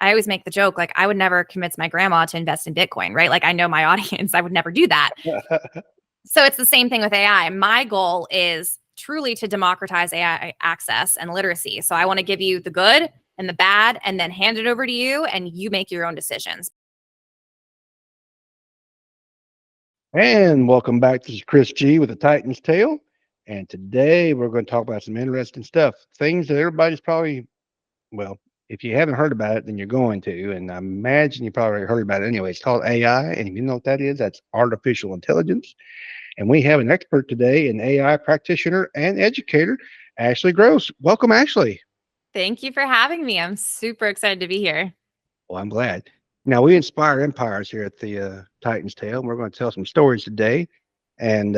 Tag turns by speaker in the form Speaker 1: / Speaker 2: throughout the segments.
Speaker 1: I always make the joke, like I would never convince my grandma to invest in Bitcoin, right? Like I know my audience, I would never do that. So it's the same thing with AI. My goal is truly to democratize AI access and literacy. So I want to give you the good and the bad and then hand it over to you and you make your own decisions.
Speaker 2: And welcome back. This is Chris G with the Titan's Tale. And today we're going to talk about some interesting stuff. Things that everybody's probably, well, if you haven't heard about it, then you're going to. And I imagine you probably heard about it anyway. It's called AI. And if you know what that is, that's artificial intelligence. And we have an expert today, an AI practitioner and educator, Ashley Gross. Welcome, Ashley.
Speaker 1: Thank you for having me. I'm super excited to be here.
Speaker 2: Well, I'm glad. Now, we inspire empires here at the Titan's Tale, and we're going to tell some stories today, and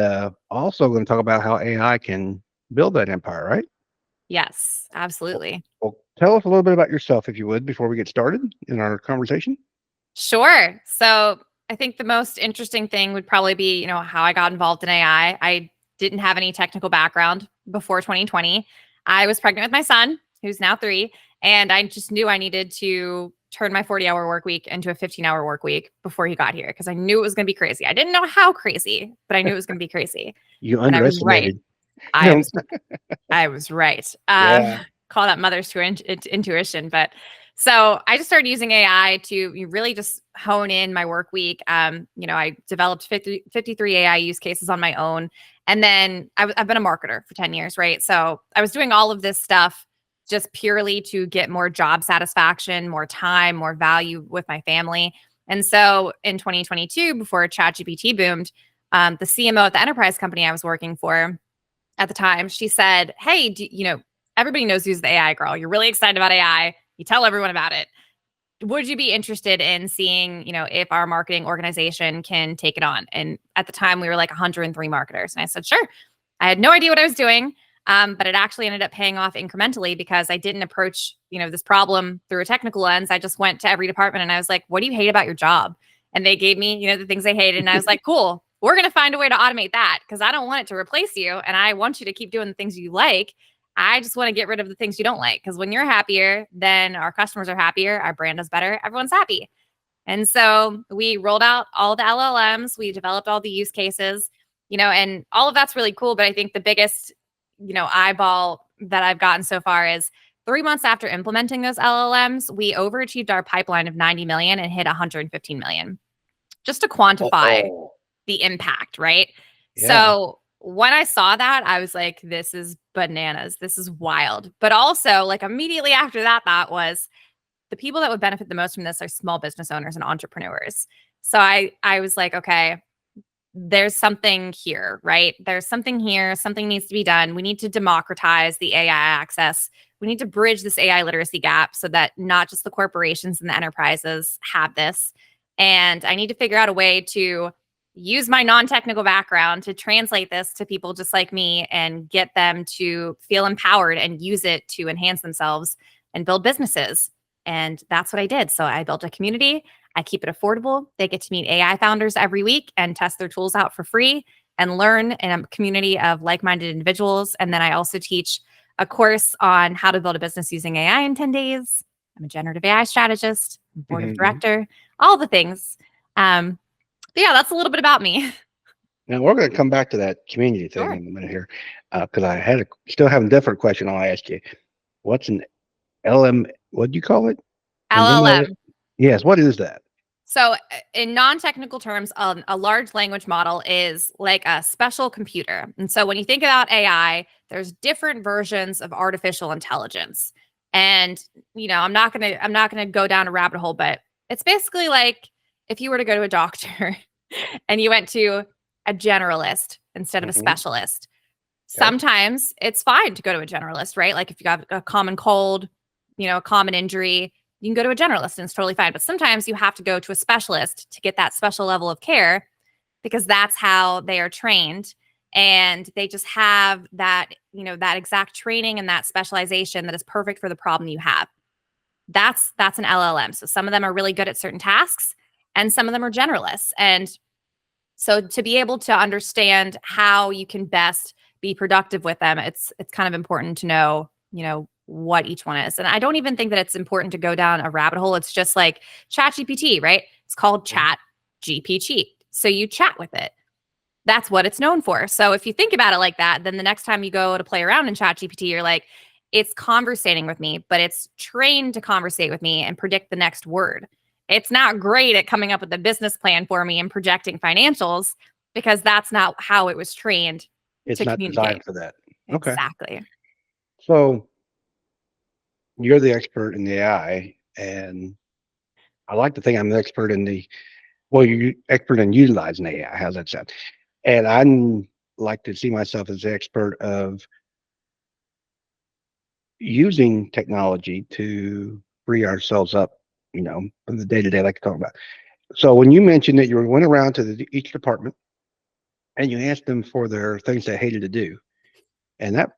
Speaker 2: also going to talk about how AI can build that empire, right?
Speaker 1: Yes, absolutely.
Speaker 2: Well, tell us a little bit about yourself, if you would, before we get started in our conversation.
Speaker 1: Sure. So I think the most interesting thing would probably be, how I got involved in AI. I didn't have any technical background before 2020. I was pregnant with my son, who's now 3, and I just knew I needed to turn my 40-hour work week into a 15-hour work week before he got here because I knew it was going to be crazy. I didn't know how crazy, but I knew it was going to be crazy.
Speaker 2: You
Speaker 1: And I was right.
Speaker 2: underestimated.
Speaker 1: I was I was right.
Speaker 2: Yeah.
Speaker 1: Call that mother's intuition. But so I just started using AI to really just hone in my work week. I developed 53 AI use cases on my own. And then I've been a marketer for 10 years, right? So I was doing all of this stuff just purely to get more job satisfaction, more time, more value with my family. And so in 2022, before ChatGPT boomed, the CMO at the enterprise company I was working for at the time, she said, "Hey, everybody knows who's the AI girl. You're really excited about AI. You tell everyone about it. Would you be interested in seeing, if our marketing organization can take it on?" And at the time, we were like 103 marketers. And I said, "Sure." I had no idea what I was doing, but it actually ended up paying off incrementally because I didn't approach, this problem through a technical lens. I just went to every department and I was like, "What do you hate about your job?" And they gave me, the things they hated. And I was like, "Cool. We're going to find a way to automate that because I don't want it to replace you. And I want you to keep doing the things you like. I just want to get rid of the things you don't like because when you're happier, then our customers are happier. Our brand is better. Everyone's happy." And so we rolled out all the LLMs. We developed all the use cases, and all of that's really cool. But I think the biggest, eyeball that I've gotten so far is 3 months after implementing those LLMs, we overachieved our pipeline of 90 million and hit 115 million just to quantify
Speaker 2: Oh,
Speaker 1: the impact, right?
Speaker 2: yeah.
Speaker 1: So when I saw that, I was like, this is bananas. This is wild. But also, like, immediately after that, thought was the people that would benefit the most from this are small business owners and entrepreneurs. So I was like, okay, there's something here, right? There's something here. Something needs to be done. We need to democratize the AI access. We need to bridge this AI literacy gap so that not just the corporations and the enterprises have this. And I need to figure out a way to use my non-technical background to translate this to people just like me and get them to feel empowered and use it to enhance themselves and build businesses. And that's what I did. So I built a community. I keep it affordable. They get to meet AI founders every week and test their tools out for free and learn in a community of like-minded individuals. And then I also teach a course on how to build a business using AI in 10 days. I'm a generative AI strategist, board of
Speaker 2: Mhm.
Speaker 1: director, all the things. But yeah, that's a little bit about me.
Speaker 2: Now, we're going to come back to that community thing
Speaker 1: Sure.
Speaker 2: in a minute here because I still have a different question I'll ask you. What's an LM? What do you call it? And then
Speaker 1: LLM.
Speaker 2: yes, what is that?
Speaker 1: So, in non-technical terms, a large language model is like a special computer. And so, when you think about AI, there's different versions of artificial intelligence. And I'm not gonna go down a rabbit hole, but it's basically like if you were to go to a doctor and you went to a generalist instead of a
Speaker 2: Hmm.
Speaker 1: specialist.
Speaker 2: Okay.
Speaker 1: Sometimes it's fine to go to a generalist, right? Like if you got a common cold, a common injury, you can go to a generalist and it's totally fine. But sometimes you have to go to a specialist to get that special level of care because that's how they are trained. And they just have that, that exact training and that specialization that is perfect for the problem you have. That's an LLM. So some of them are really good at certain tasks and some of them are generalists. And so to be able to understand how you can best be productive with them, it's kind of important to know, what each one is. And I don't even think that it's important to go down a rabbit hole. It's just like ChatGPT, right? It's called Chat GPT. So you chat with it. That's what it's known for. So if you think about it like that, then the next time you go to play around in ChatGPT, you're like, it's conversating with me, but it's trained to conversate with me and predict the next word. It's not great at coming up with a business plan for me and projecting financials because that's not how it was trained
Speaker 2: It's
Speaker 1: to
Speaker 2: not
Speaker 1: communicate.
Speaker 2: designed for that. Okay.
Speaker 1: Exactly.
Speaker 2: So you're the expert in the AI, and I like to think I'm the expert in the well, you're expert in utilizing AI. How's that sound? And I'm like to see myself as the expert of using technology to free ourselves up, from the day to day, like to talk about. So when you mentioned that you went around to each department and you asked them for their things they hated to do, and that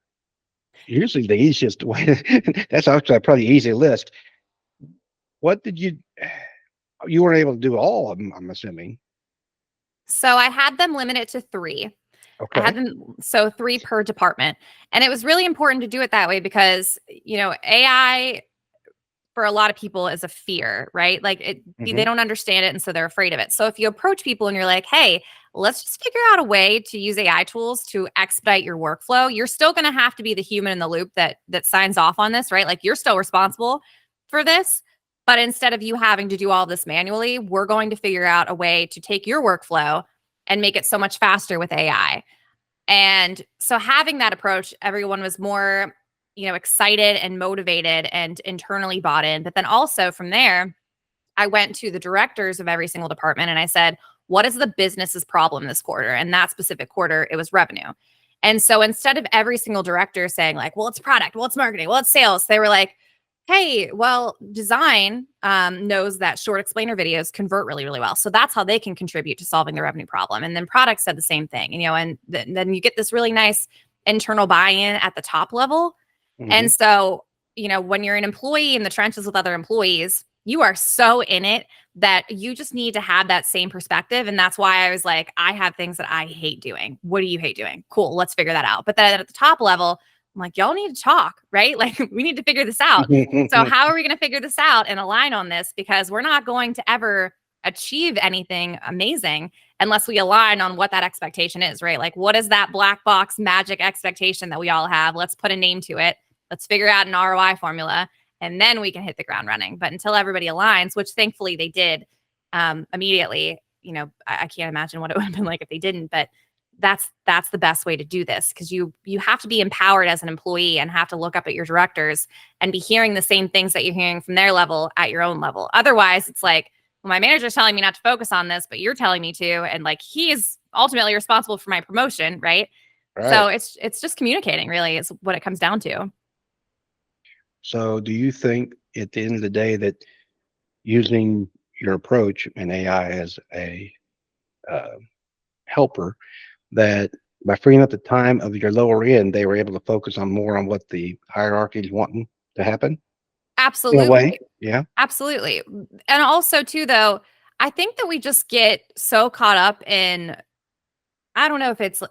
Speaker 2: usually the easiest way. That's actually probably the easy list. What did you weren't able to do all of them, I'm assuming.
Speaker 1: So I had them limited to three. I had
Speaker 2: Okay.
Speaker 1: them so three per department. And it was really important to do it that way because, AI for a lot of people is a fear, right? Like they
Speaker 2: Hmm.
Speaker 1: don't understand it and so they're afraid of it. So if you approach people and you're like, "Hey, let's just figure out a way to use AI tools to expedite your workflow." You're still going to have to be the human in the loop that signs off on this, right? Like you're still responsible for this, but instead of you having to do all this manually, we're going to figure out a way to take your workflow and make it so much faster with AI. And so having that approach, everyone was more, excited and motivated and internally bought in. But then also from there, I went to the directors of every single department and I said, what is the business's problem this quarter? And that specific quarter, it was revenue. And so instead of every single director saying, like, well, it's product, well, it's marketing, well, it's sales, they were like, hey, well, design knows that short explainer videos convert really, really well. So that's how they can contribute to solving the revenue problem. And then product said the same thing, and then you get this really nice internal buy-in at the top level.
Speaker 2: Hmm.
Speaker 1: And so, when you're an employee in the trenches with other employees, you are so in it that you just need to have that same perspective. And that's why I was like, I have things that I hate doing. What do you hate doing? Cool, let's figure that out. But then at the top level, I'm like, y'all need to talk, right? Like, we need to figure this out. So, how are we going to figure this out and align on this? Because we're not going to ever achieve anything amazing unless we align on what that expectation is, right? Like, what is that black box magic expectation that we all have? Let's put a name to it. Let's figure out an ROI formula and then we can hit the ground running. But until everybody aligns, which thankfully they did immediately, I can't imagine what it would have been like if they didn't. But that's the best way to do this because you have to be empowered as an employee and have to look up at your directors and be hearing the same things that you're hearing from their level at your own level. Otherwise, it's like, well, my manager's telling me not to focus on this, but you're telling me to, and like he is ultimately responsible for my promotion, right? So
Speaker 2: Right.
Speaker 1: it's just communicating, really, is what it comes down to.
Speaker 2: So do you think at the end of the day that using your approach in AI as a uh, helper, that by freeing up the time of your lower end, they were able to focus on more on what the hierarchy is wanting to happen in a way?
Speaker 1: Absolutely.
Speaker 2: Yeah.
Speaker 1: Absolutely. And also too though, I think that we just get so caught up in I don't know if it's,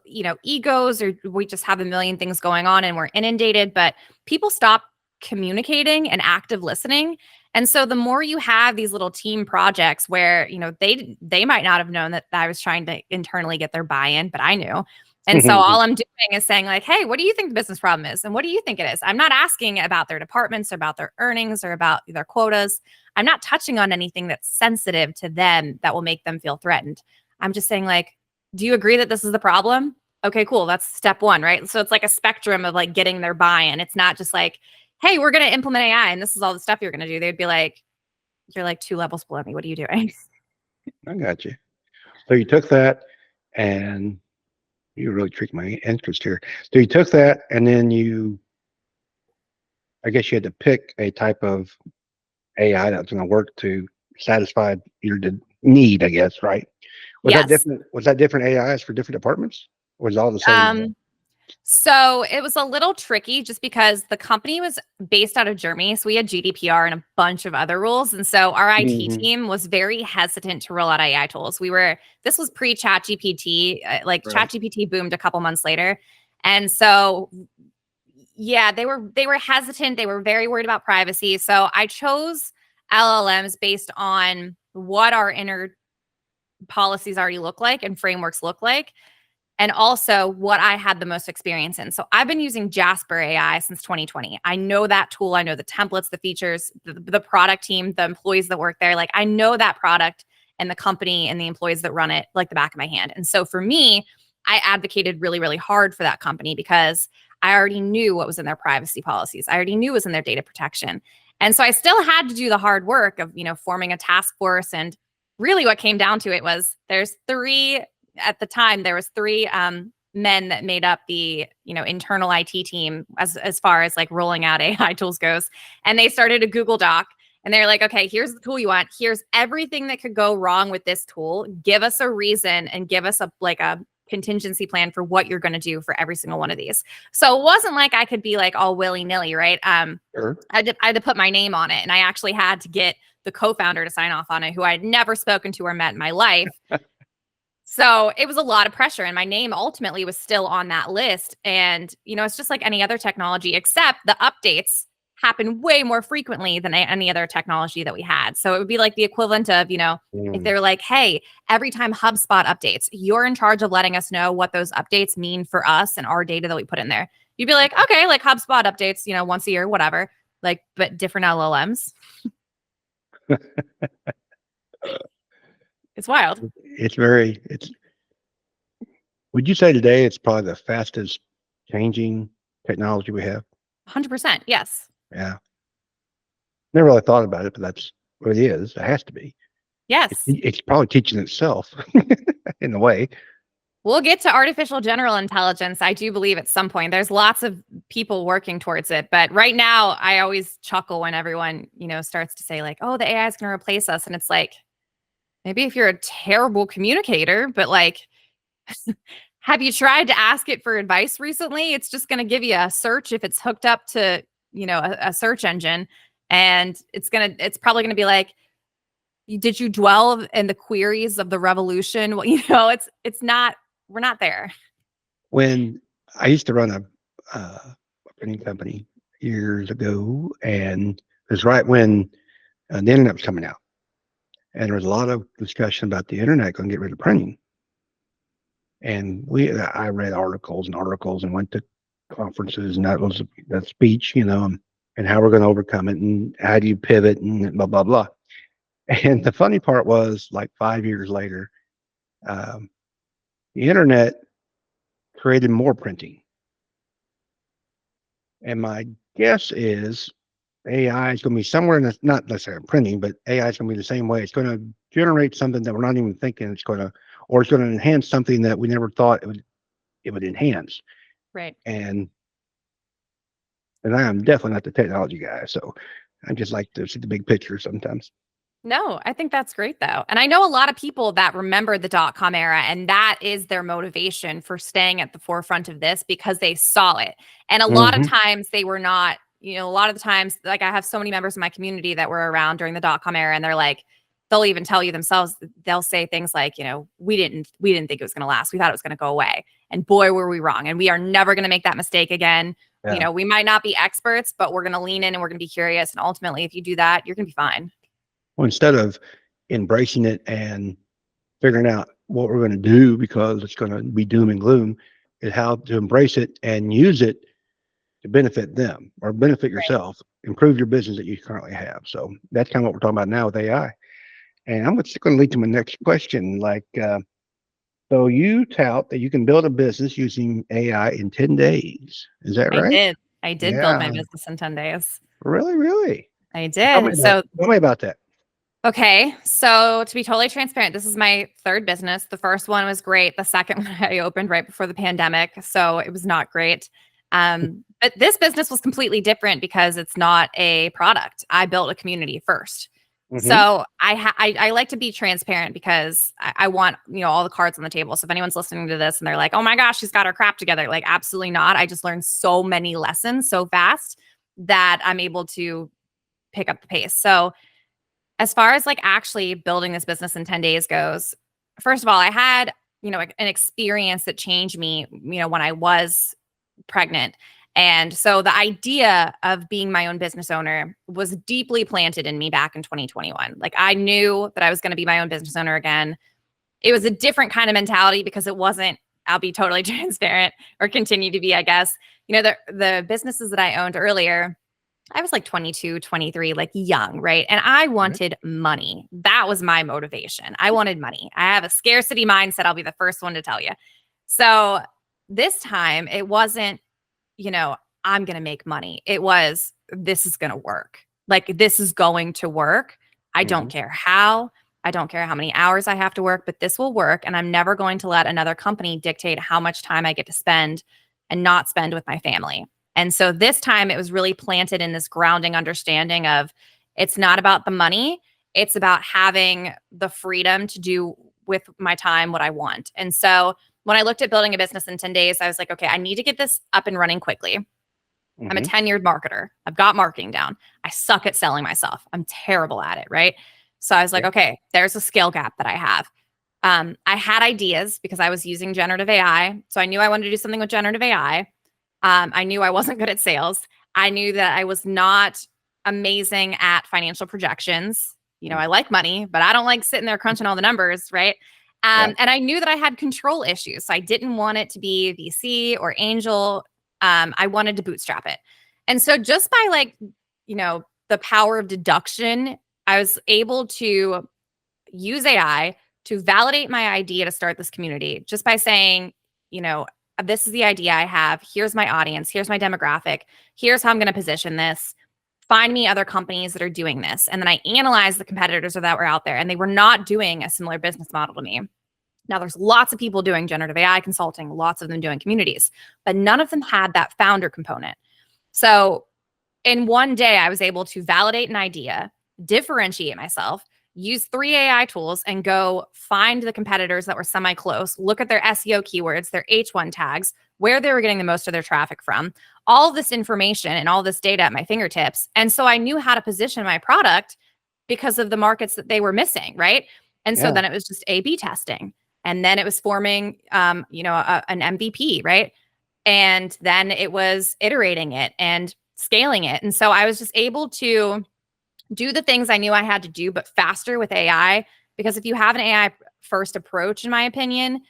Speaker 1: egos or we just have a million things going on and we're inundated, but people stop communicating and active listening. And so the more you have these little team projects where, they might not have known that I was trying to internally get their buy-in, but I knew. And so all I'm doing is saying like, "Hey, what do you think the business problem is? And what do you think it is?" I'm not asking about their departments or about their earnings or about their quotas. I'm not touching on anything that's sensitive to them that will make them feel threatened. I'm just saying like, do you agree that this is the problem? Okay, cool. That's step one, right? So it's like a spectrum of like getting their buy-in. It's not just like, hey, we're going to implement AI and this is all the stuff you're going to do. They'd be like, you're like two levels below me. What are you doing?
Speaker 2: I got you. So you took that and you really tricked my interest here. So you took that and then I guess you had to pick a type of AI that's going to work to satisfy your need, I guess, right? Was that
Speaker 1: Yes.
Speaker 2: different? Was that different AIs for different departments? Or was it all the same?
Speaker 1: Um, So it was a little tricky just because the company was based out of Germany. So we had GDPR and a bunch of other rules. And so our IT
Speaker 2: Hmm.
Speaker 1: team was very hesitant to roll out AI tools. This was pre ChatGPT, like
Speaker 2: Right.
Speaker 1: ChatGPT boomed a couple months later. And so Yeah, they were hesitant. They were very worried about privacy. So I chose LLMs based on what our inner policies already look like and frameworks look like, and also what I had the most experience in. So I've been using Jasper AI since 2020. I know that tool. I know the templates, the features, the product team, the employees that work there. Like I know that product and the company and the employees that run it like the back of my hand. And so for me, I advocated really, really hard for that company because I already knew what was in their privacy policies. I already knew what was in their data protection. And so I still had to do the hard work of, forming a task force. And really what came down to it was there's three at the time there was three men that made up the internal IT team as far as like rolling out AI tools goes, and they started a Google Doc, and they're like, okay, here's the tool you want, here's everything that could go wrong with this tool, give us a reason and give us a contingency plan for what you're going to do for every single one of these. So it wasn't like I could be like all willy-nilly, right?
Speaker 2: Sure.
Speaker 1: I had to put my name on it, and I actually had to get the co-founder to sign off on it, who I'd never spoken to or met in my life. So it was a lot of pressure, and my name ultimately was still on that list. And, it's just like any other technology, except the updates happen way more frequently than any other technology that we had. So it would be like the equivalent of, if they were like, hey, every time HubSpot updates, you're in charge of letting us know what those updates mean for us and our data that we put in there. You'd be like, okay, like HubSpot updates, once a year, whatever, like, but different LLMs. It's wild.
Speaker 2: It's would you say today it's probably the fastest changing technology we have?
Speaker 1: 100%. Yes.
Speaker 2: Yeah. Never really thought about it, but that's what it is. It has to be.
Speaker 1: Yes.
Speaker 2: It's probably teaching itself in a way.
Speaker 1: We'll get to artificial general intelligence, I do believe, at some point. There's lots of people working towards it. But right now, I always chuckle when everyone, starts to say like, oh, the AI is going to replace us. And it's like, maybe if you're a terrible communicator, but like, have you tried to ask it for advice recently? It's just going to give you a search if it's hooked up to, a search engine. And it's probably going to be like, did you dwell in the queries of the revolution? Well, it's not, we're not there.
Speaker 2: When I used to run a printing company years ago, and it was right when the internet was coming out, and there was a lot of discussion about the internet going to get rid of printing. And I read articles and went to conferences, and that was that speech, and how we're going to overcome it, and how do you pivot, and blah blah blah. And the funny part was, like 5 years later, um, the internet created more printing. And my guess is AI is going to be somewhere in the, not necessarily printing, but AI is going to be the same way. It's going to generate something that we're not even thinking or it's going to enhance something that we never thought it would enhance.
Speaker 1: Right.
Speaker 2: And I am definitely not the technology guy, so I just like to see the big picture sometimes.
Speaker 1: No, I think that's great though. And I know a lot of people that remember the dot-com era, and that is their motivation for staying at the forefront of this because they saw it. And a lot of times they were not, a lot of the times, like I have so many members in my community that were around during the dot-com era, and they're like, they'll even tell you themselves, they'll say things like, we didn't think it was going to last. We thought it was going to go away. And boy, were we wrong. And we are never going to make that mistake again.
Speaker 2: Yeah.
Speaker 1: We might not be experts, but we're going to lean in and we're going to be curious. And ultimately, if you do that, you're going to be fine.
Speaker 2: Well, instead of embracing it and figuring out what we're going to do because it's going to be doom and gloom, is how to embrace it and use it to benefit them or benefit yourself, improve your business that you currently have. So that's kind of what we're talking about now with AI. And I'm just going to lead to my next question. So you tout that you can build a business using AI in 10 days. Is that right?
Speaker 1: I did build my business in 10 days.
Speaker 2: Really? Really?
Speaker 1: I did.
Speaker 2: Tell me about that.
Speaker 1: Okay. So to be totally transparent, this is my third business. The first one was great. The second one I opened right before the pandemic. So it was not great. But this business was completely different because it's not a product. I built a community first. So I like to be transparent because I want, all the cards on the table. So if anyone's listening to this and they're like, oh my gosh, she's got her crap together. Like, absolutely not. I just learned so many lessons so fast that I'm able to pick up the pace. So as far as like actually building this business in 10 days goes, first of all, I had, an experience that changed me, when I was pregnant. And so the idea of being my own business owner was deeply planted in me back in 2021. Like I knew that I was going to be my own business owner again. It was a different kind of mentality because it wasn't, I'll be totally transparent, or continue to be, I guess. The businesses that I owned earlier, I was like 22, 23, like young, right? And I
Speaker 2: Mhm.
Speaker 1: wanted money. That was my motivation. I wanted money. I have a scarcity mindset. I'll be the first one to tell you. So this time it wasn't, you know, I'm going to make money. It was, this is going to work. Like, this is going to work. I don't
Speaker 2: Mhm.
Speaker 1: care how. I don't care how many hours I have to work, but this will work. And I'm never going to let another company dictate how much time I get to spend and not spend with my family. And so this time it was really planted in this grounding understanding of it's not about the money, it's about having the freedom to do with my time what I want. And so when I looked at building a business in 10 days, I was like, okay, I need to get this up and running quickly. I'm a
Speaker 2: Mhm.
Speaker 1: tenured marketer. I've got marketing down. I suck at selling myself. I'm terrible at it, right? So I was like,
Speaker 2: Okay.
Speaker 1: okay, there's a skill gap that I have. I had ideas because I was using generative AI. So I knew I wanted to do something with generative AI. I knew I wasn't good at sales. I knew that I was not amazing at financial projections. I
Speaker 2: Mhm.
Speaker 1: like money, but I don't like sitting there crunching all the numbers, right?
Speaker 2: Right.
Speaker 1: And I knew that I had control issues. So I didn't want it to be VC or angel. I wanted to bootstrap it. And so just by the power of deduction, I was able to use AI to validate my idea to start this community just by saying, you know, this is the idea I have. Here's my audience. Here's my demographic. Here's how I'm going to position this. Find me other companies that are doing this. And then I analyzed the competitors that were out there, and they were not doing a similar business model to me. Now, there's lots of people doing generative AI consulting, lots of them doing communities, but none of them had that founder component. So in one day, I was able to validate an idea, differentiate myself, use 3 AI tools, and go find the competitors that were semi close, look at their SEO keywords, their H1 tags, where they were getting the most of their traffic from, all this information and all this data at my fingertips. And so I knew how to position my product because of the markets that they were missing, right? And so
Speaker 2: Yeah.
Speaker 1: then it was just A/B testing, and then it was forming, an MVP, right? And then it was iterating it and scaling it. And so I was just able to do the things I knew I had to do, but faster with AI. Because if you have an AI first approach, in my opinion,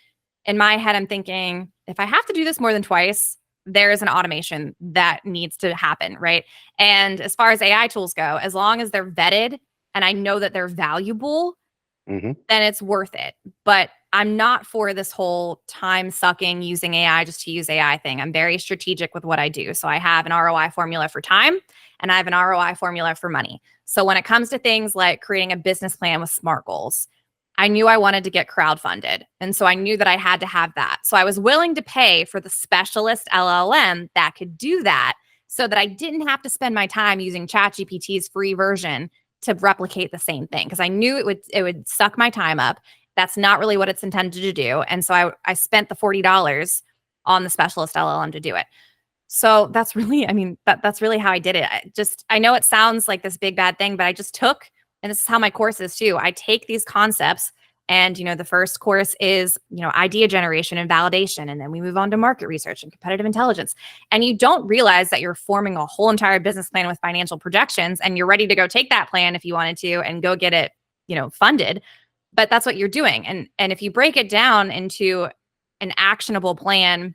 Speaker 1: in my head, I'm thinking, if I have to do this more than twice, there is an automation that needs to happen, right? And as far as AI tools go, as long as they're vetted and I know that they're valuable,
Speaker 2: Mhm.
Speaker 1: then it's worth it. But I'm not for this whole time sucking using AI just to use AI thing. I'm very strategic with what I do. So I have an ROI formula for time and I have an ROI formula for money. So when it comes to things like creating a business plan with SMART goals, I knew I wanted to get crowdfunded. And so I knew that I had to have that. So I was willing to pay for the specialist LLM that could do that so that I didn't have to spend my time using ChatGPT's free version to replicate the same thing, because I knew it would suck my time up. That's not really what it's intended to do. And so I spent the $40 on the specialist LLM to do it. So that's really, I mean, that's really how I did it. I know it sounds like this big bad thing, but I just took, and this is how my course is too. I take these concepts, and the first course is, idea generation and validation, and then we move on to market research and competitive intelligence. And you don't realize that you're forming a whole entire business plan with financial projections, and you're ready to go take that plan if you wanted to and go get it, funded. But that's what you're doing. And if you break it down into an actionable plan,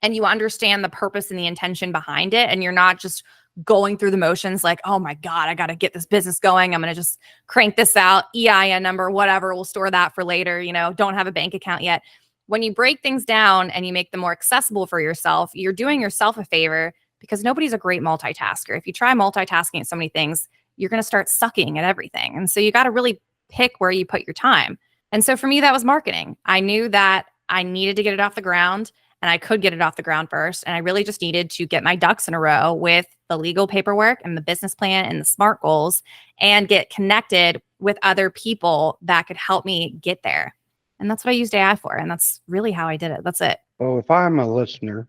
Speaker 1: and you understand the purpose and the intention behind it, and you're not just going through the motions like, oh my God, I got to get this business going. I'm going to just crank this out, EIN number, whatever, we'll store that for later, don't have a bank account yet. When you break things down and you make them more accessible for yourself, you're doing yourself a favor, because nobody's a great multitasker. If you try multitasking at so many things, you're going to start sucking at everything. And so you got to really pick where you put your time. And so for me, that was marketing. I knew that I needed to get it off the ground, and I could get it off the ground first. And I really just needed to get my ducks in a row with the legal paperwork and the business plan and the SMART goals, and get connected with other people that could help me get there. And that's what I used AI for. And that's really how I did it. That's it.
Speaker 2: Well, if I'm a listener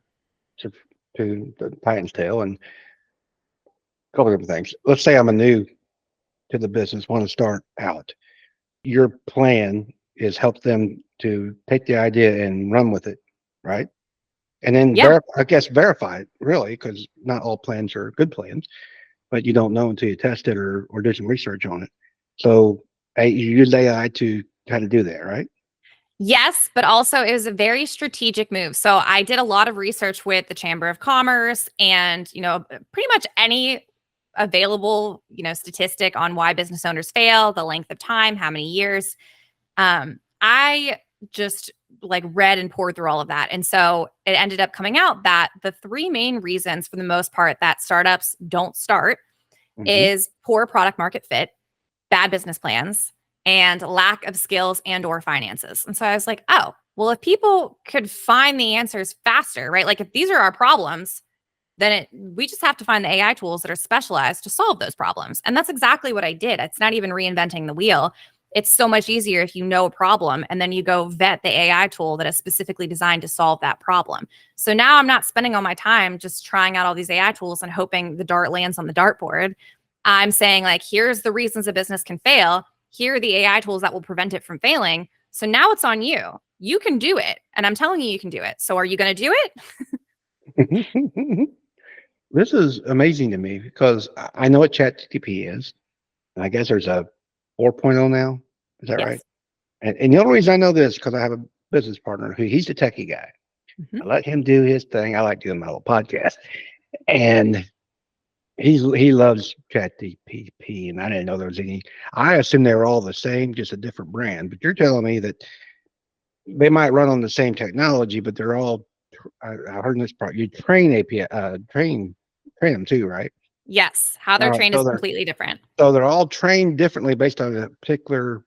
Speaker 2: to the Titans Tale and a couple different things, let's say I'm a new to the business, want to start out. Your plan is help them to take the idea and run with it, right? and then
Speaker 1: Yeah.
Speaker 2: I guess verify it really, because not all plans are good plans, but you don't know until you test it or do some research on it. So you use AI to kind of do that, right?
Speaker 1: Yes, but also it was a very strategic move. So I did a lot of research with the Chamber of Commerce and, pretty much any available, statistic on why business owners fail, the length of time, how many years. I just like read and poured through all of that. And so it ended up coming out that the three main reasons for the most part that startups don't start
Speaker 2: Hmm.
Speaker 1: is poor product market fit, bad business plans, and lack of skills and or finances. And so I was like, oh, well, if people could find the answers faster, right? Like if these are our problems, then we just have to find the AI tools that are specialized to solve those problems. And that's exactly what I did. It's not even reinventing the wheel. It's so much easier if you know a problem and then you go vet the AI tool that is specifically designed to solve that problem. So now I'm not spending all my time just trying out all these AI tools and hoping the dart lands on the dartboard. I'm saying, like, here's the reasons a business can fail. Here are the AI tools that will prevent it from failing. So now it's on you. You can do it. And I'm telling you, you can do it. So are you going to do it?
Speaker 2: This is amazing to me because I know what ChatGPT is. And I guess there's a 4.0 now. Is that right?
Speaker 1: Yes.
Speaker 2: And the only reason I know this because I have a business partner who he's the techie guy.
Speaker 1: Mhm.
Speaker 2: I let him do his thing. I like doing my little podcast, and he loves ChatGPT. And I didn't know there was any. I assumed they were all the same, just a different brand. But you're telling me that they might run on the same technology, but they're all. I heard in this part you train API, train them too, right?
Speaker 1: Yes. How
Speaker 2: All
Speaker 1: they're
Speaker 2: right,
Speaker 1: trained is completely different.
Speaker 2: so they're all trained differently based on a particular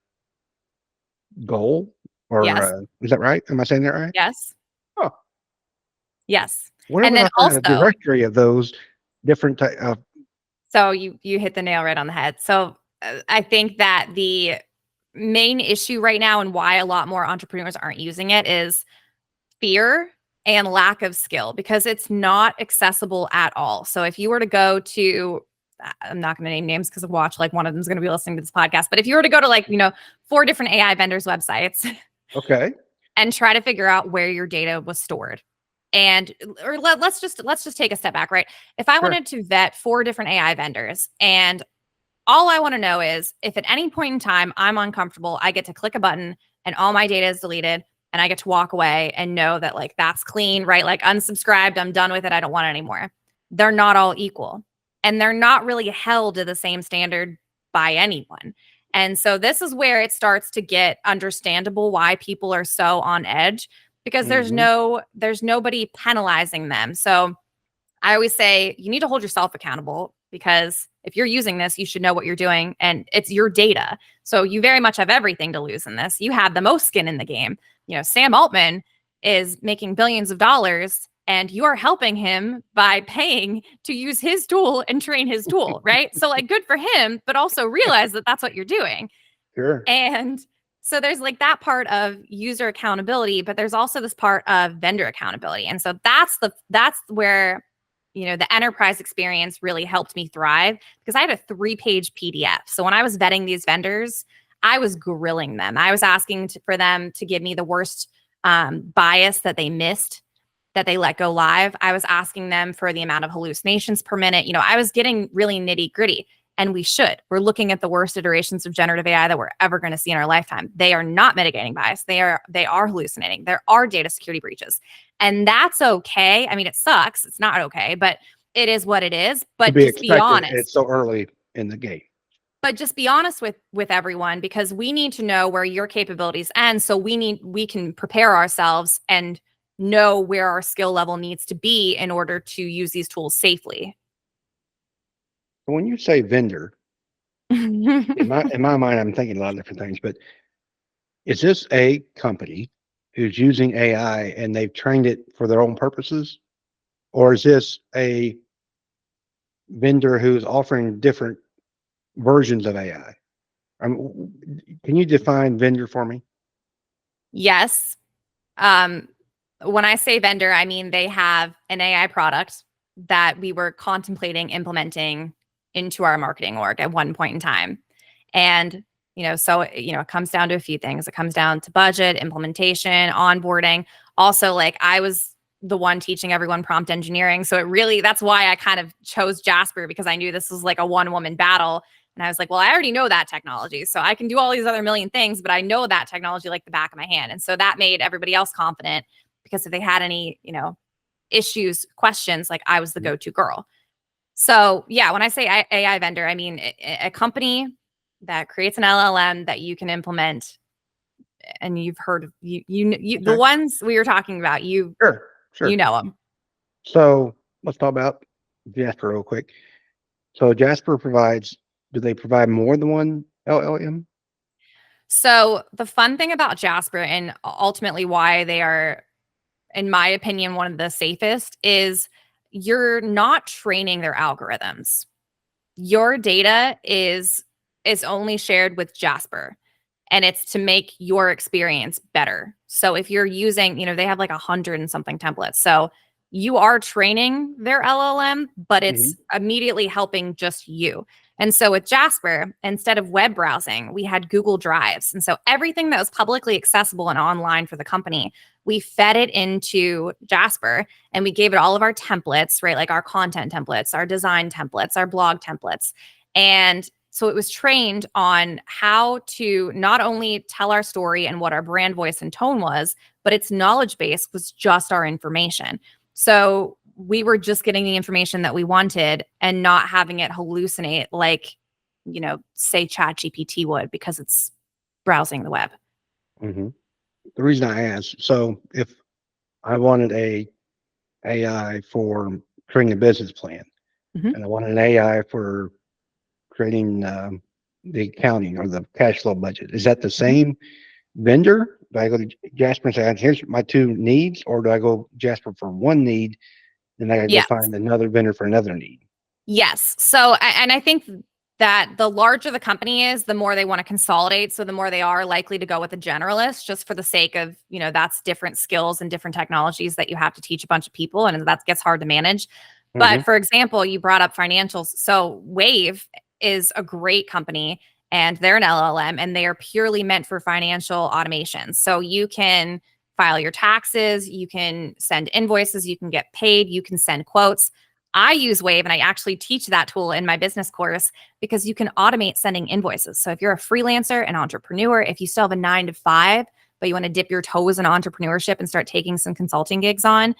Speaker 2: goal, or
Speaker 1: Yes.
Speaker 2: is that right? Am I saying that right?
Speaker 1: Yes.
Speaker 2: Oh,
Speaker 1: Yes.
Speaker 2: where
Speaker 1: And
Speaker 2: would
Speaker 1: then
Speaker 2: I find a
Speaker 1: also,
Speaker 2: directory of those different type of?
Speaker 1: so you hit the nail right on the head. So I think that the main issue right now and why a lot more entrepreneurs aren't using it is fear and lack of skill because it's not accessible at all. So if you were to go to I'm not going to name names because of watch like one of them is going to be listening to this podcast, but if you were to go to like, four different AI vendors websites
Speaker 2: Okay,
Speaker 1: and try to figure out where your data was stored. And or let's just take a step back, right? If I
Speaker 2: sure.
Speaker 1: wanted to vet four different AI vendors and all I want to know is if at any point in time I'm uncomfortable, I get to click a button and all my data is deleted and I get to walk away and know that like that's clean, right? Like unsubscribed, I'm done with it, I don't want it anymore. They're not all equal. And they're not really held to the same standard by anyone. And so this is where it starts to get understandable why people are so on edge because
Speaker 2: Hmm.
Speaker 1: there's nobody penalizing them. So I always say you need to hold yourself accountable because if you're using this, you should know what you're doing and it's your data. So you very much have everything to lose in this. You have the most skin in the game. Sam Altman is making billions of dollars and you are helping him by paying to use his tool and train his tool, right? So like good for him, but also realize that that's what you're doing.
Speaker 2: Sure.
Speaker 1: And so there's like that part of user accountability, but there's also this part of vendor accountability. And so that's where the enterprise experience really helped me thrive because I had a 3-page PDF. So when I was vetting these vendors, I was grilling them. I was asking for them to give me the worst bias that they missed, that they let go live. I was asking them for the amount of hallucinations per minute. I was getting really nitty gritty. And we should. We're looking at the worst iterations of generative AI that we're ever going to see in our lifetime. They are not mitigating bias. They are hallucinating. There are data security breaches. And that's okay. I mean, it sucks. It's not okay, but it is what it is.
Speaker 2: To
Speaker 1: But
Speaker 2: be
Speaker 1: just be
Speaker 2: expected, it's
Speaker 1: honest.
Speaker 2: so early in the game.
Speaker 1: But just be honest with everyone because we need to know where your capabilities end. So we can prepare ourselves and know where our skill level needs to be in order to use these tools safely.
Speaker 2: So when you say vendor, in my mind, I'm thinking a lot of different things. But is this a company who's using AI and they've trained it for their own purposes, or is this a vendor who's offering different versions of AI? Can you define vendor for me?
Speaker 1: Yes. Um, when I say vendor, I mean they have an AI product that we were contemplating implementing into our marketing org at one point in time. And, it comes down to a few things. It comes down to budget, implementation, onboarding. Also, like I was the one teaching everyone prompt engineering. So that's why I kind of chose Jasper, because I knew this was like a one-woman battle. And I was like, well, I already know that technology. So I can do all these other million things, but I know that technology like the back of my hand. And so that made everybody else confident, because if they had any, issues, questions, like I was the go-to girl. So yeah, when I say AI vendor, I mean a company that creates an LLM that you can implement. And you've heard of the
Speaker 2: Okay.
Speaker 1: ones we were talking about,
Speaker 2: Sure.
Speaker 1: you
Speaker 2: Sure.
Speaker 1: know them.
Speaker 2: So let's talk about Jasper real quick. So Jasper provides. Do they provide more than one LLM?
Speaker 1: So the fun thing about Jasper, and ultimately why they are, in my opinion, one of the safest, is you're not training their algorithms. Your data is only shared with Jasper, and it's to make your experience better. So if you're using, they have like 100 and something templates. So you are training their LLM, but
Speaker 2: Hmm.
Speaker 1: it's immediately helping just you. And so with Jasper, instead of web browsing, we had Google Drives. And so everything that was publicly accessible and online for the company, we fed it into Jasper, and we gave it all of our templates, right? Like our content templates, our design templates, our blog templates. And so it was trained on how to not only tell our story and what our brand voice and tone was, but its knowledge base was just our information. So we were just getting the information that we wanted and not having it hallucinate like, say ChatGPT would, because it's browsing the web.
Speaker 2: Hmm. The reason I asked, so if I wanted a AI for creating a business plan,
Speaker 1: Mhm.
Speaker 2: and I wanted an AI for creating the accounting or the cash flow budget, is that the
Speaker 1: Mhm.
Speaker 2: same vendor? Do I go to Jasper and say, here's my two needs, or do I go Jasper for one need, then I got to go
Speaker 1: Yeah.
Speaker 2: find another vendor for another need?
Speaker 1: Yes. So, and I think that the larger the company is, the more they want to consolidate. So, the more they are likely to go with a generalist, just for the sake of, that's different skills and different technologies that you have to teach a bunch of people. And that gets hard to manage.
Speaker 2: Hmm.
Speaker 1: But for example, you brought up financials. So, Wave is a great company, and they're an LLM, and they are purely meant for financial automation. So, you can file your taxes, you can send invoices, you can get paid, you can send quotes. I use Wave, and I actually teach that tool in my business course, because you can automate sending invoices. So if you're a freelancer, an entrepreneur, if you still have a 9 to 5, but you want to dip your toes in entrepreneurship and start taking some consulting gigs on,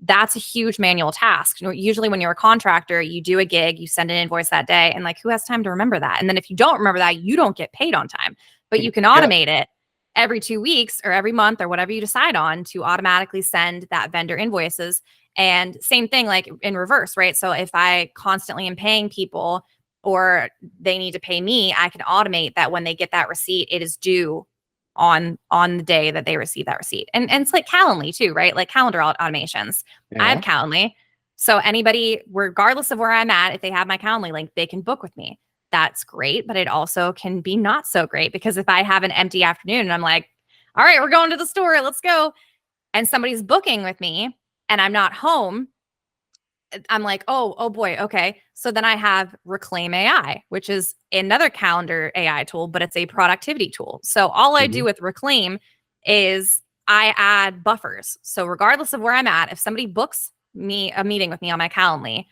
Speaker 1: that's a huge manual task. Usually when you're a contractor, you do a gig, you send an invoice that day, and like, who has time to remember that? And then if you don't remember that, you don't get paid on time. But you can
Speaker 2: Yeah.
Speaker 1: automate it every 2 weeks or every month or whatever you decide on, to automatically send that vendor invoices. And same thing, like in reverse, right? So if I constantly am paying people, or they need to pay me, I can automate that when they get that receipt, it is due on the day that they receive that receipt. And it's like Calendly too, right? Like calendar automations. I have
Speaker 2: Yeah.
Speaker 1: Calendly. So anybody, regardless of where I'm at, if they have my Calendly link, they can book with me. That's great, but it also can be not so great, because if I have an empty afternoon and I'm like, all right, we're going to the store, let's go, and somebody's booking with me and I'm not home, I'm like, oh boy, okay. So then I have Reclaim AI, which is another calendar AI tool, but it's a productivity tool. So all I do
Speaker 2: Hmm.
Speaker 1: with Reclaim is I add buffers. So regardless of where I'm at, if somebody books me a meeting with me on my Calendly,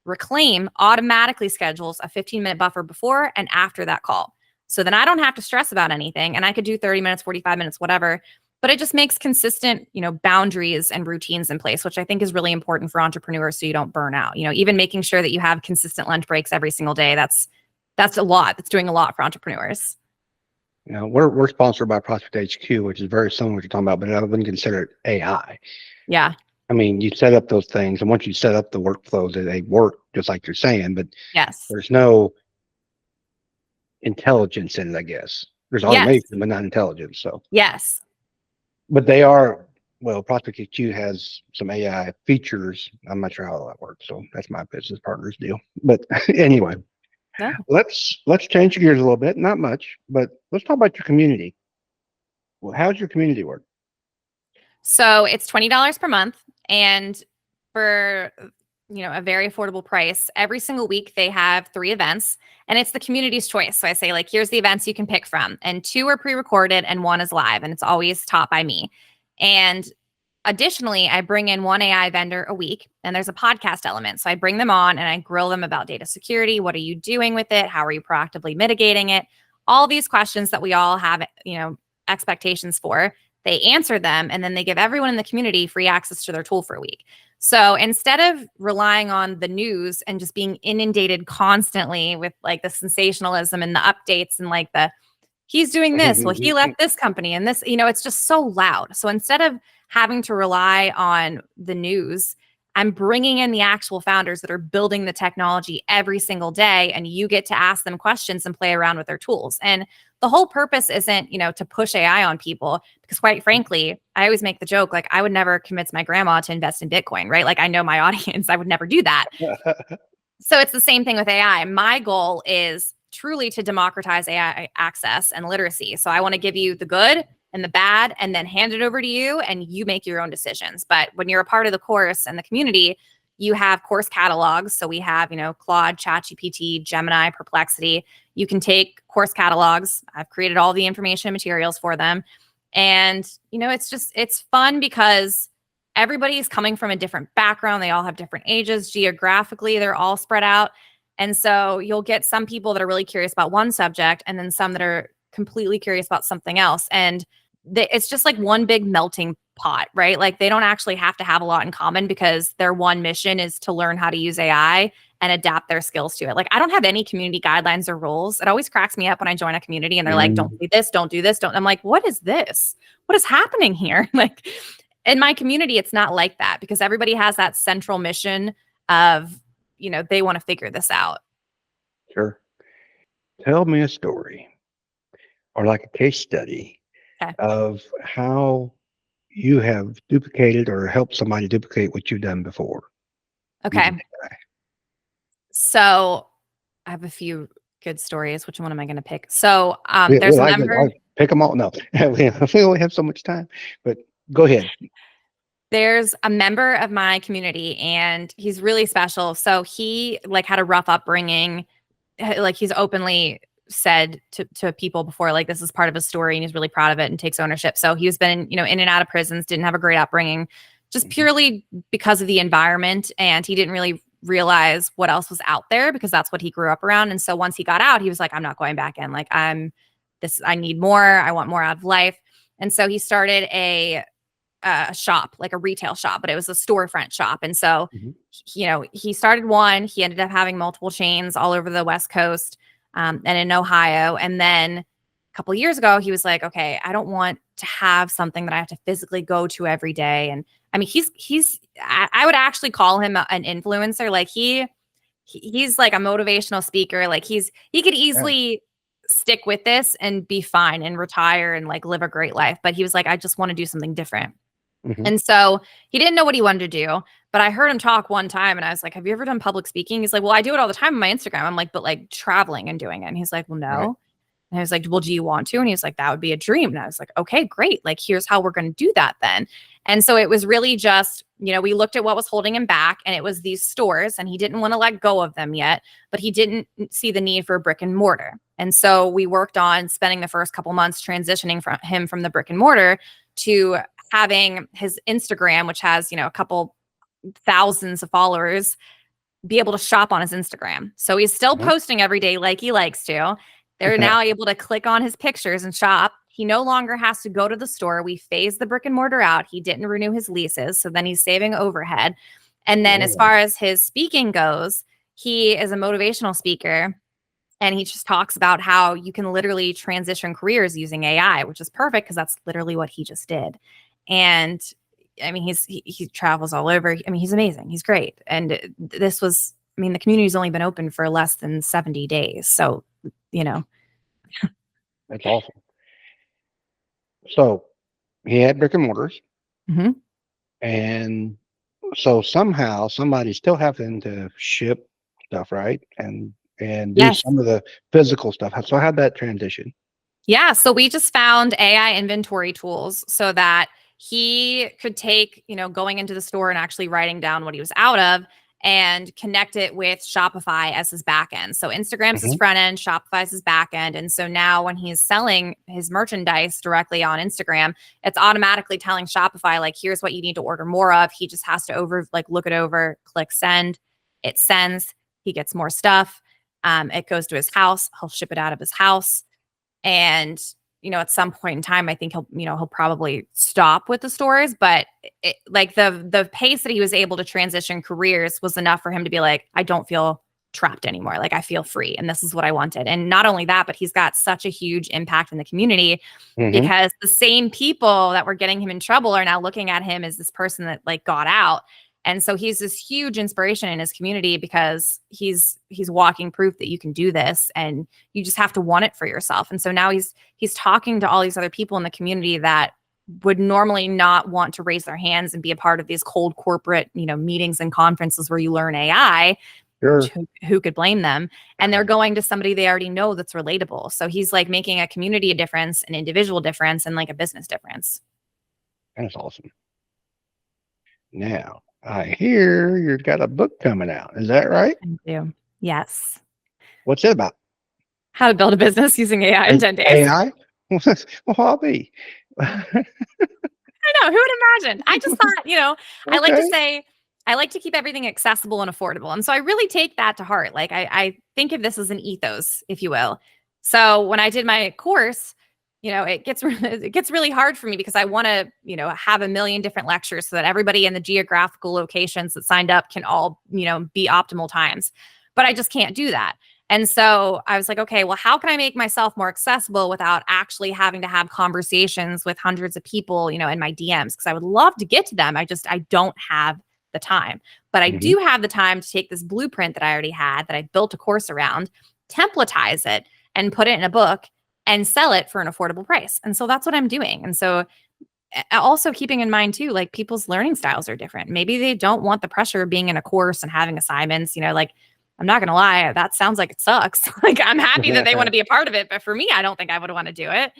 Speaker 1: Reclaim automatically schedules a 15-minute buffer before and after that call. So then I don't have to stress about anything, and I could do 30 minutes, 45 minutes, whatever. But it just makes consistent, boundaries and routines in place, which I think is really important for entrepreneurs, so you don't burn out. Even making sure that you have consistent lunch breaks every single day. That's a lot. That's doing a lot for entrepreneurs.
Speaker 2: We're sponsored by Prospect HQ, which is very similar to what you're talking about, but I wouldn't consider it AI.
Speaker 1: Yeah.
Speaker 2: I mean, you set up those things, and once you set up the workflows, they work just like you're saying, but
Speaker 1: Yes.
Speaker 2: there's no intelligence in it, I guess. There's
Speaker 1: Yes.
Speaker 2: automation, but not intelligence. So,
Speaker 1: Yes.
Speaker 2: but they are, well, Prospect HQ has some AI features. I'm not sure how that works. So that's my business partner's deal. But anyway,
Speaker 1: No.
Speaker 2: let's change gears a little bit. Not much, but let's talk about your community. Well, how's your community work?
Speaker 1: So it's $20 per month. And for a very affordable price, every single week they have 3 events, and it's the community's choice. So I say, like, here's the events you can pick from, and 2 are pre-recorded and 1 is live, and it's always taught by me. And additionally, I bring in one AI vendor a week, and there's a podcast element. So I bring them on and I grill them about data security. What are you doing with it? How are you proactively mitigating it? All these questions that we all have, expectations for. They answer them, and then they give everyone in the community free access to their tool for a week. So instead of relying on the news and just being inundated constantly with like the sensationalism and the updates and like the he's doing this, well, he left this company and this, it's just so loud. So instead of having to rely on the news, I'm bringing in the actual founders that are building the technology every single day, and you get to ask them questions and play around with their tools. And the whole purpose isn't, to push AI on people, because quite frankly, I always make the joke, like I would never convince my grandma to invest in Bitcoin, right? Like I know my audience, I would never do that. So it's the same thing with AI. My goal is truly to democratize AI access and literacy. So I want to give you the good and the bad, and then hand it over to you and you make your own decisions. But when you're a part of the course and the community, you have course catalogs. So we have, Claude, ChatGPT, Gemini, Perplexity. You can take course catalogs. I've created all the information and materials for them. And, it's fun because everybody's coming from a different background. They all have different ages. Geographically, they're all spread out. And so you'll get some people that are really curious about one subject, and then some that are completely curious about something else. And it's just like one big melting pot, right? Like they don't actually have to have a lot in common, because their one mission is to learn how to use AI and adapt their skills to it. Like I don't have any community guidelines or rules. It always cracks me up when I join a community and they're like, don't do this, don't do this, don't. I'm like, what is this? What is happening here? Like in my community, it's not like that, because everybody has that central mission of, they want to figure this out.
Speaker 2: Sure. Tell me a story or like a case study
Speaker 1: Okay.
Speaker 2: of how you have duplicated or helped somebody duplicate what you've done before.
Speaker 1: Okay. So I have a few good stories. Which one am I going to pick? So there's a member.
Speaker 2: I'll pick them all. No, we only have so much time, but go ahead.
Speaker 1: There's a member of my community, and he's really special. So he like had a rough upbringing. Like he's openly said to people before, like this is part of his story, and he's really proud of it and takes ownership. So he's been, in and out of prisons, didn't have a great upbringing, just purely because of the environment. And he didn't really realize what else was out there, because that's what he grew up around. And so once he got out, he was like, I'm not going back in. Like I need more. I want more out of life. And so he started a shop, like a retail shop, but it was a storefront shop. And so, he started one, he ended up having multiple chains all over the West Coast, and in Ohio. And then a couple of years ago, he was like, okay, I don't want to have something that I have to physically go to every day. And I mean, I would actually call him an influencer. Like he's like a motivational speaker. Like he could easily stick with this and be fine and retire and like live a great life. But he was like, I just want to do something different. And so he didn't know what he wanted to do, but I heard him talk one time and I was like, have you ever done public speaking? He's like, well, I do it all the time on my Instagram. I'm like, but like traveling and doing it. And he's like, well, no. Right. And I was like, well, do you want to? And he's like, that would be a dream. And I was like, okay, great. Like, here's how we're going to do that then. And so it was really just, we looked at what was holding him back, and it was these stores, and he didn't want to let go of them yet, but he didn't see the need for a brick and mortar. And so we worked on spending the first couple months transitioning from the brick and mortar to having his Instagram, which has, a couple thousands of followers, be able to shop on his Instagram. So he's still posting every day like he likes to. They're now able to click on his pictures and shop. He no longer has to go to the store. We phased the brick and mortar out. He didn't renew his leases, so then he's saving overhead. And then as far as his speaking goes, he is a motivational speaker. And he just talks about how you can literally transition careers using AI, which is perfect because that's literally what he just did. And I mean, he travels all over. I mean, he's amazing. He's great. And the community's only been open for less than 70 days. So,
Speaker 2: That's awesome. So he had brick and mortars. And so somehow somebody's still having to ship stuff, right? And do some of the physical stuff. So how'd that transition?
Speaker 1: Yeah. So we just found AI inventory tools so that he could take, going into the store and actually writing down what he was out of and connect it with Shopify as his backend. So Instagram's his
Speaker 2: Mhm.
Speaker 1: front end, Shopify's his backend. And so now when he's selling his merchandise directly on Instagram, it's automatically telling Shopify, like, here's what you need to order more of. He just has to look it over, click send. It sends. He gets more stuff. It goes to his house. He'll ship it out of his house. And, at some point in time, I think he'll probably stop with the stores, but like the pace that he was able to transition careers was enough for him to be like, I don't feel trapped anymore. Like, I feel free, and this is what I wanted. And not only that, but he's got such a huge impact in the community
Speaker 2: Mhm.
Speaker 1: because the same people that were getting him in trouble are now looking at him as this person that like got out. And so he's this huge inspiration in his community because he's walking proof that you can do this, and you just have to want it for yourself. And so now he's talking to all these other people in the community that would normally not want to raise their hands and be a part of these cold corporate, meetings and conferences where you learn AI.
Speaker 2: Sure.
Speaker 1: Who could blame them? And they're going to somebody they already know that's relatable. So he's like making a community difference, an individual difference, and like a business difference.
Speaker 2: That's awesome. Now, I hear you've got a book coming out. Is that right?
Speaker 1: I do. Yes.
Speaker 2: What's it about?
Speaker 1: How to build a business using AI in 10 days.
Speaker 2: AI? Well, I'll be.
Speaker 1: I know. Who would imagine? I just thought, I like to
Speaker 2: Okay.
Speaker 1: say, I like to keep everything accessible and affordable. And so I really take that to heart. Like I think of this as an ethos, if you will. So when I did my course, it gets really hard for me because I want to, have a million different lectures so that everybody in the geographical locations that signed up can all, be optimal times. But I just can't do that. And so I was like, okay, well, how can I make myself more accessible without actually having to have conversations with hundreds of people, in my DMs? Because I would love to get to them. I don't have the time. But I
Speaker 2: Mhm.
Speaker 1: do have the time to take this blueprint that I already had, that I built a course around, templatize it, and put it in a book and sell it for an affordable price. And so that's what I'm doing. And so also keeping in mind too, like people's learning styles are different. Maybe they don't want the pressure of being in a course and having assignments, like I'm not going to lie, that sounds like it sucks. Like I'm happy that they want to be a part of it, but for me, I don't think I would want to do it.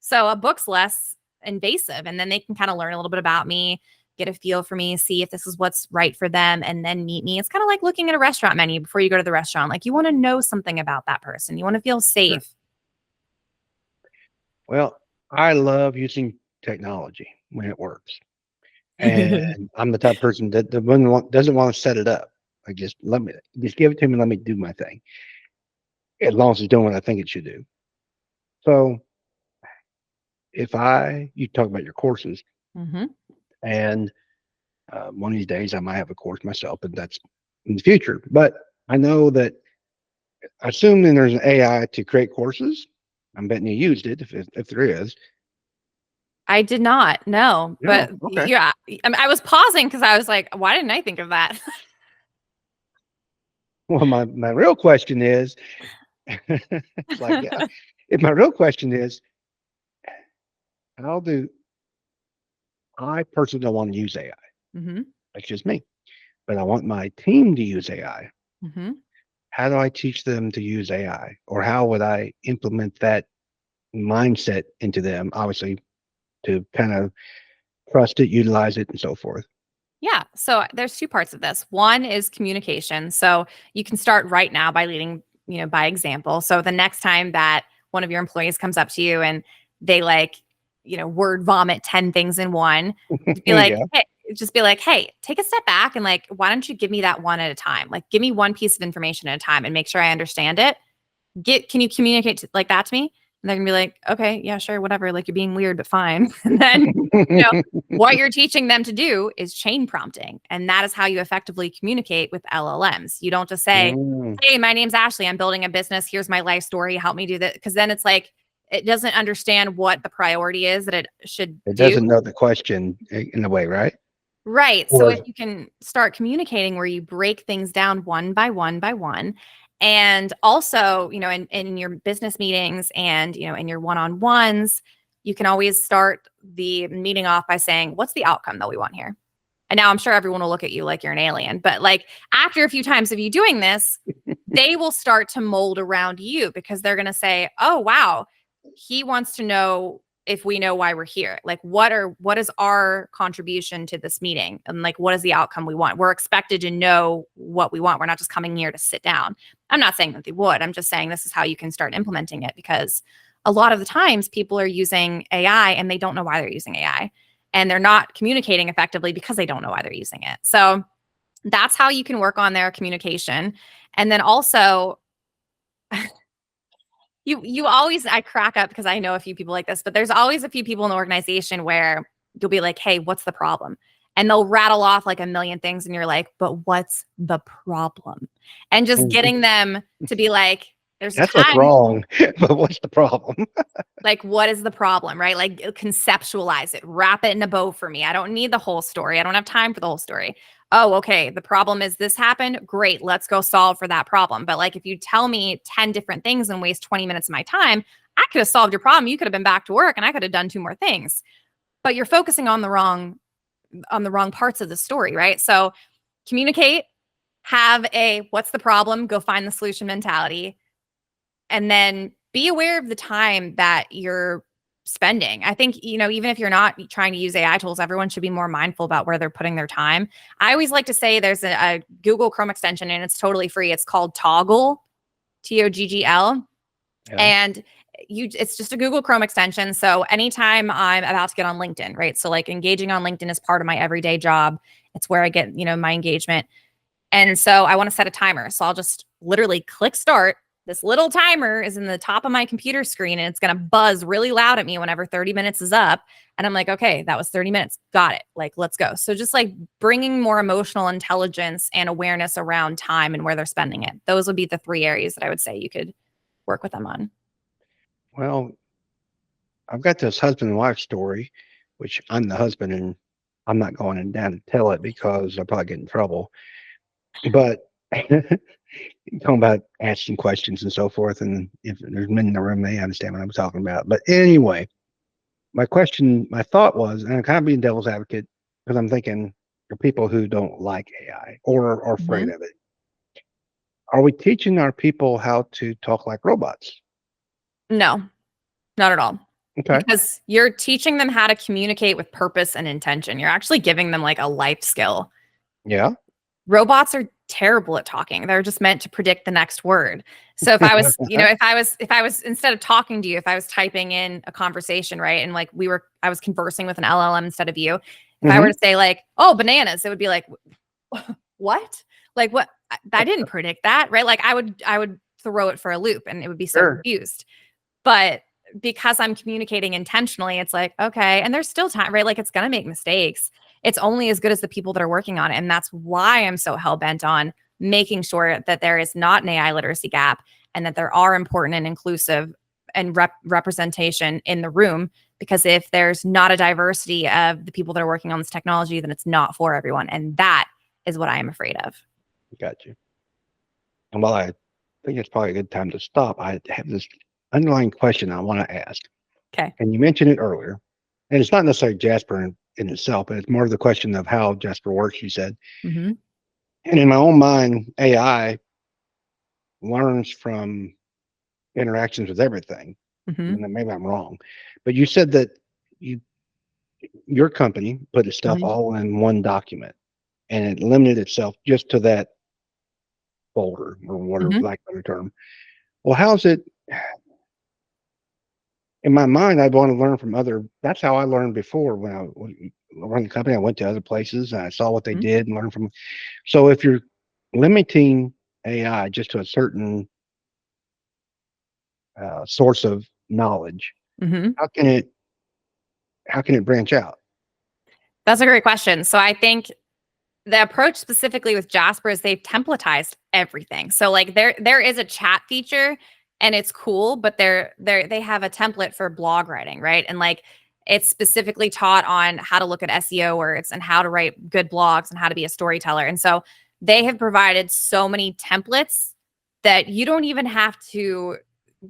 Speaker 1: So a book's less invasive, and then they can kind of learn a little bit about me, get a feel for me, see if this is what's right for them, and then meet me. It's kind of like looking at a restaurant menu before you go to the restaurant. Like you want to know something about that person. You want to feel
Speaker 2: Sure.
Speaker 1: safe.
Speaker 2: Well, I love using technology when it works. And I'm the type of person that doesn't want to set it up. I just give it to me and let me do my thing, as long as it's doing what I think it should do. So you talk about your courses,
Speaker 1: hmm
Speaker 2: and one of these days I might have a course myself, and that's in the future. But I know that, assuming there's an AI to create courses, I'm betting you used it if there is.
Speaker 1: I did not, no,
Speaker 2: No,
Speaker 1: but
Speaker 2: okay.
Speaker 1: yeah, I was pausing because I was like, why didn't I think of that?
Speaker 2: Well, my real question is, it's like, yeah, if my real question is, how do I personally don't want to use AI?
Speaker 1: hmm
Speaker 2: That's just me, but I want my team to use AI.
Speaker 1: hmm
Speaker 2: How do I teach them to use AI, or how would I implement that mindset into them? Obviously, to kind of trust it, utilize it, and so forth.
Speaker 1: Yeah. So there's two parts of this. One is communication. So you can start right now by leading, by example. So the next time that one of your employees comes up to you and they like, word vomit 10 things in one,
Speaker 2: Yeah.
Speaker 1: just be like, hey, take a step back and like, why don't you give me that one at a time? Like, give me one piece of information at a time and make sure I understand it. Can you communicate like that to me? And they're gonna be like, okay, yeah, sure, whatever. Like you're being weird, but fine. And then, you know, what you're teaching them to do is chain prompting. And that is how you effectively communicate with LLMs. You don't just say,
Speaker 2: Mm,
Speaker 1: hey, my name's Ashley. I'm building a business. Here's my life story. Help me do that. Because then it's like, it doesn't understand what the priority is that it should
Speaker 2: it
Speaker 1: do.
Speaker 2: doesn't know the question in a way, right?
Speaker 1: Right. So
Speaker 2: Or
Speaker 1: if you can start communicating where you break things down one by one by one, and also, in your business meetings and, in your one-on-ones, you can always start the meeting off by saying, what's the outcome that we want here? And now I'm sure everyone will look at you like you're an alien, but like after a few times of you doing this, they will start to mold around you because they're going to say, oh, wow, he wants to know if we know why we're here? Like, what is our contribution to this meeting? And like, what is the outcome we want? We're expected to know what we want. We're not just coming here to sit down. I'm not saying that they would. I'm just saying this is how you can start implementing it, because a lot of the times people are using AI and they don't know why they're using AI, and they're not communicating effectively because they don't know why they're using it. So that's how you can work on their communication. And then also, you always, I crack up because I know a few people like this, but there's always a few people in the organization where you'll be like, hey, what's the problem? And they'll rattle off like a million things and you're like, but what's the problem? And just getting them to be like, there's
Speaker 2: That's what's
Speaker 1: time.
Speaker 2: wrong. But what's the problem?
Speaker 1: Like, what is the problem, right? Like, conceptualize it, wrap it in a bow for me. I don't need the whole story. I don't have time for the whole story. Oh, okay. The problem is this happened. Great. Let's go solve for that problem. But like, if you tell me 10 different things and waste 20 minutes of my time, I could have solved your problem. You could have been back to work and I could have done two more things. But you're focusing on the wrong parts of the story, right? So communicate, have a what's the problem, go find the solution mentality, and then be aware of the time that you're spending. I think, even if you're not trying to use AI tools, everyone should be more mindful about where they're putting their time. I always like to say there's a Google Chrome extension and it's totally free. It's called Toggle, Toggl.
Speaker 2: Yeah.
Speaker 1: And it's just a Google Chrome extension. So anytime I'm about to get on LinkedIn, right? So like engaging on LinkedIn is part of my everyday job. It's where I get, my engagement. And so I want to set a timer. So I'll just literally click start. This little timer is in the top of my computer screen and it's going to buzz really loud at me whenever 30 minutes is up. And I'm like, okay, that was 30 minutes. Got it. Like, let's go. So just like bringing more emotional intelligence and awareness around time and where they're spending it. Those would be the three areas that I would say you could work with them on.
Speaker 2: Well, I've got this husband and wife story, which I'm the husband and I'm not going down to tell it because I'll probably get in trouble. But talking about asking questions and so forth, and if there's men in the room, they understand what I'm talking about. But anyway, my thought was, and I'm kind of being devil's advocate because I'm thinking for people who don't like AI or are afraid
Speaker 1: Mhm.
Speaker 2: of it, are we teaching our people how to talk like robots?
Speaker 1: No, not at all.
Speaker 2: Okay.
Speaker 1: Because you're teaching them how to communicate with purpose and intention. You're actually giving them like a life skill.
Speaker 2: Yeah.
Speaker 1: Robots are terrible at talking. They're just meant to predict the next word. So if I was instead of talking to you, if I was typing in a conversation, right? And like I was conversing with an LLM instead of you. If I were
Speaker 2: Hmm.
Speaker 1: to say like, "Oh, bananas," it would be like, "What?" Like what? I didn't predict that, right? Like I would throw it for a loop and it would be so
Speaker 2: Sure.
Speaker 1: confused. But because I'm communicating intentionally, it's like, okay, and there's still time, right? Like it's going to make mistakes. It's only as good as the people that are working on it. And that's why I'm so hell bent on making sure that there is not an AI literacy gap and that there are important and inclusive and representation in the room. Because if there's not a diversity of the people that are working on this technology, then it's not for everyone. And that is what I am afraid of.
Speaker 2: Got you. And while I think it's probably a good time to stop, I have this underlying question I want to ask.
Speaker 1: Okay.
Speaker 2: And you mentioned it earlier, and it's not necessarily Jasper in itself, but it's more of the question of how Jasper works, you said.
Speaker 1: Mm-hmm.
Speaker 2: And in my own mind, AI learns from interactions with everything.
Speaker 1: Mm-hmm.
Speaker 2: And then maybe I'm wrong, but you said that you your company put its stuff
Speaker 1: Mm-hmm.
Speaker 2: all in one document and it limited itself just to that folder or whatever,
Speaker 1: Mm-hmm.
Speaker 2: lack of a better term. Well, how's it in my mind? I want to learn from other. That's how I learned before when I run the company. I went to other places and I saw what they did and learned from. So if you're limiting AI just to a certain source of knowledge,
Speaker 1: Mm-hmm.
Speaker 2: how can it branch out?
Speaker 1: That's a great question. So I think the approach specifically with Jasper is they've templatized everything. So like there is a chat feature and it's cool, but they have a template for blog writing, right? And like it's specifically taught on how to look at SEO words and how to write good blogs and how to be a storyteller. And so they have provided so many templates that you don't even have to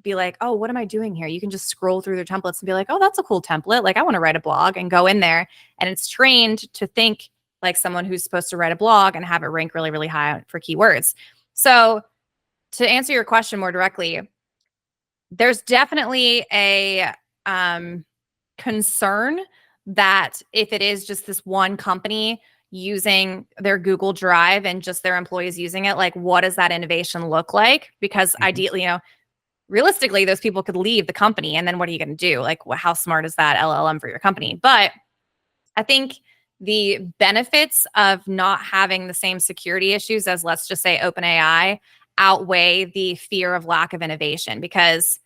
Speaker 1: be like, oh, what am I doing here? You can just scroll through their templates and be like, oh, that's a cool template. Like I want to write a blog and go in there and it's trained to think like someone who's supposed to write a blog and have it rank really, really high for keywords. So to answer your question more directly, there's definitely a concern that if it is just this one company using their Google Drive and just their employees using it, like what does that innovation look like? Because
Speaker 2: Mhm.
Speaker 1: ideally, realistically, those people could leave the company, and then what are you going to do? Like, how smart is that LLM for your company? But I think the benefits of not having the same security issues as, let's just say, OpenAI outweigh the fear of lack of innovation, because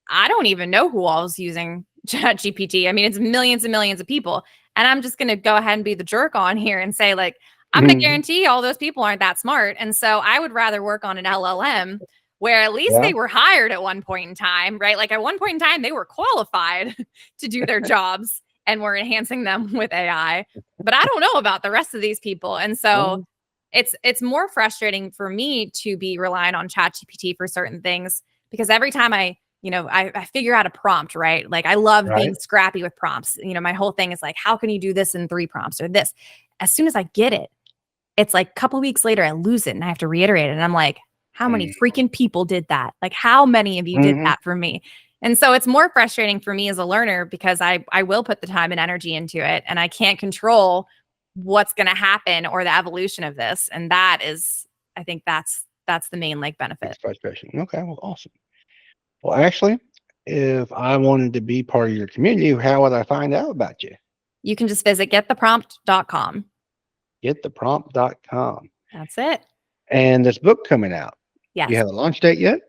Speaker 1: I don't even know who all is using ChatGPT. I mean, it's millions and millions of people. And I'm just going to go ahead and be the jerk on here and say, like, I'm going to
Speaker 2: Mhm.
Speaker 1: guarantee all those people aren't that smart. And so I would rather work on an LLM where at least
Speaker 2: Yeah.
Speaker 1: they were hired at one point in time, right? Like at one point in time, they were qualified to do their jobs and we're enhancing them with AI. But I don't know about the rest of these people. And so
Speaker 2: Well,
Speaker 1: it's more frustrating for me to be relying on ChatGPT for certain things, because every time I figure out a prompt, right? Like I love being
Speaker 2: right.
Speaker 1: scrappy with prompts. My whole thing is like, how can you do this in 3 prompts or this? As soon as I get it, it's like a couple weeks later, I lose it and I have to reiterate it. And I'm like, how many freaking people did that? Like, how many of you did
Speaker 2: Mm-hmm.
Speaker 1: that for me? And so it's more frustrating for me as a learner, because I will put the time and energy into it and I can't control what's going to happen or the evolution of this. And that is, I think that's the main like benefit.
Speaker 2: It's frustration. Okay. Well, awesome. Well, actually, if I wanted to be part of your community, how would I find out about you?
Speaker 1: You can just visit gettheprompt.com.
Speaker 2: Gettheprompt.com.
Speaker 1: That's it.
Speaker 2: And this book coming out. Do you
Speaker 1: Yes,
Speaker 2: have a launch date yet?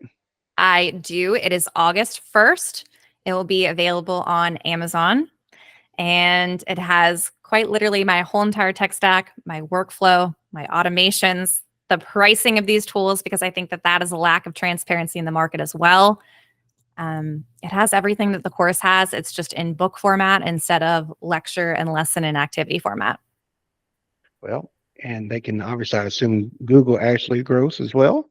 Speaker 1: I do. It is August 1st. It will be available on Amazon. And it has quite literally my whole entire tech stack, my workflow, my automations, the pricing of these tools, because I think that that is a lack of transparency in the market as well. It has everything that the course has. It's just in book format instead of lecture and lesson and activity format.
Speaker 2: Well, and they can obviously, I assume Google actually grows as well.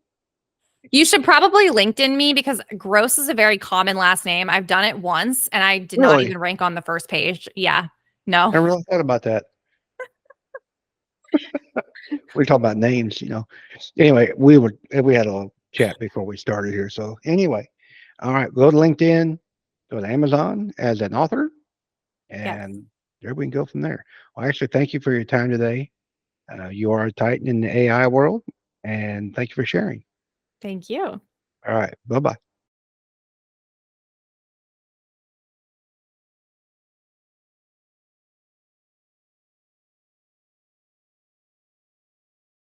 Speaker 1: You should probably LinkedIn me, because Gross is a very common last name. I've done it once and I did not
Speaker 2: Really?
Speaker 1: even rank on the first page. Yeah. No.
Speaker 2: I never really thought about that. We talk about names. Anyway, we had a little chat before we started here. So anyway, all right, go to LinkedIn, go to Amazon as an author,
Speaker 1: Yes.
Speaker 2: and there we can go from there. Well, actually, thank you for your time today. You are a titan in the AI world, and thank you for sharing.
Speaker 1: Thank you.
Speaker 2: All right, bye bye.